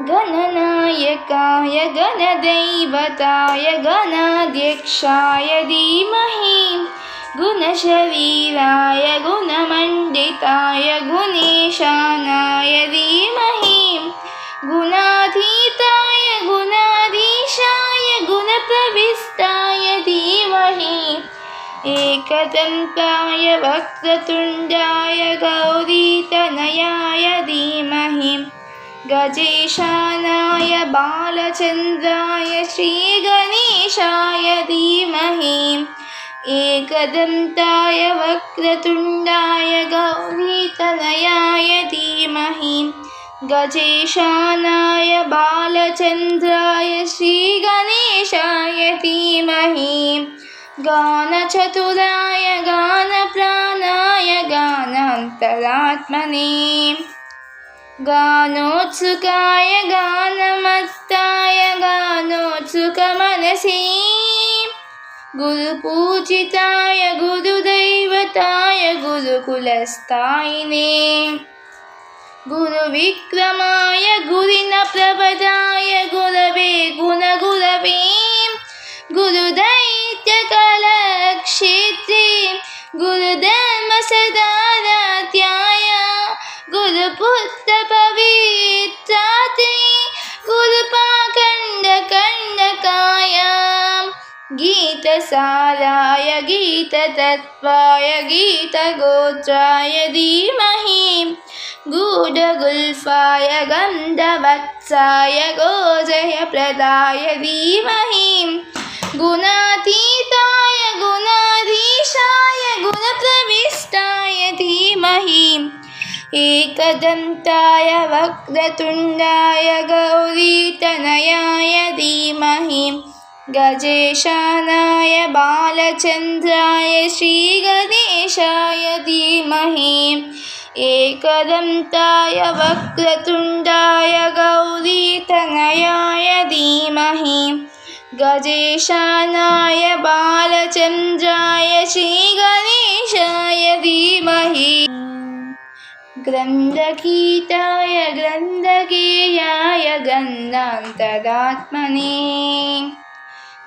गणनायकाय गणदैवताय गणाध्यक्षाय धीमहि गुणशरीराय गुणमण्डिताय गुणेशानाय धीमहि गुणातीताय गुणाधीशाय गुणप्रविष्टाय धीमहि एकदन्ताय वक्रतुण्डाय गौरीतनयाय धीमहि गजेशानाय बालचन्द्राय श्रीगणेशाय धीमहि एकदन्ताय वक्रतुण्डाय गौरीतनयाय धीमहि गजेशानाय बालचन्द्राय श्रीगणेशाय धीमहि गानचतुराय गानप्राणाय गानान्तरात्मने गानोत्सुकाय गानमत्ताय गानोत्सुकमनसि गुरुपूजिताय गुरुदैवताय गुरुकुलस्थायिने गुरुविक्रमाय गुरिनप्रपदाय गुरवे गुणगुरवे गुरुदैत्यकलक्षेत्रे गुरुधर्मसदाराध्याय गुरुपुत्रपवित्रात्रे गुरुपाखण्डकण्डकाय गीतसाराय गीततत्त्वाय गीतगोत्राय धीमहि गूढगुल्फाय गन्धवत्साय गोजयप्रदाय धीमहि गुणातीताय गुणाधीशाय गुणप्रविष्टाय धीमहि एकदन्ताय वक्रतुण्डाय गौरीतनयाय धीमहि गजेशानाय बालचन्द्राय श्रीगणेशाय धीमहि एकदन्ताय वक्रतुण्डाय गौरीतनयाय धीमहि गजेशानाय बालचन्द्राय श्रीगणेशाय धीमहि ग्रन्थगीताय ग्रन्थगेयाय गन्धान्तरात्मने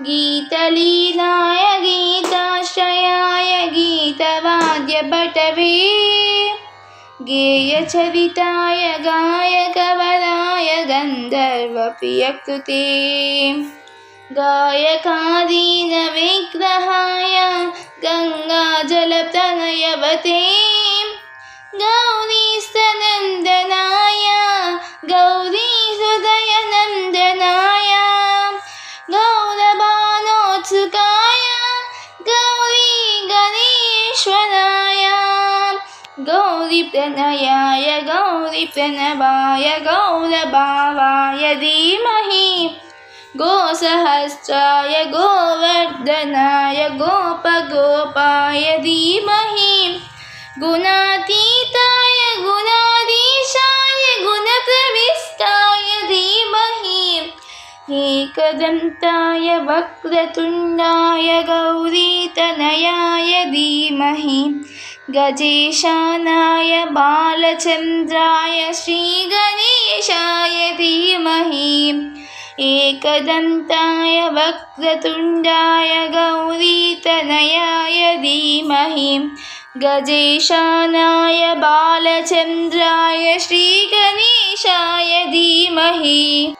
गीतलीलाय गीताश्रयाय गीतवाद्यपटवे गेयचरिताय गायकवराय गन्धर्वप्रियकृते गायकादीनविग्रहाय गङ्गाजलतनयवते गौरीस्तनन्दनाय गौरीहृदयनन्दनाय गौरबाणोत्सुकाय गौरीगणेश्वराय गौरीप्रणयाय गौरीप्रणवाय गौरभावाय धीमहि गोसहस्राय गोवर्धनाय गोपगोपाय धीमहि गुणातीताय गुणाधीशाय गुणप्रविष्टाय धीमहि एकदन्ताय वक्रतुण्डाय गौरीतनयाय धीमहि गजेशानाय बालचन्द्राय श्रीगणेशाय धीमहि एकदन्ताय वक्रतुण्डाय गौरीतनयाय धीमहि गजेशानाय बालचन्द्राय श्रीगणेशाय धीमहि।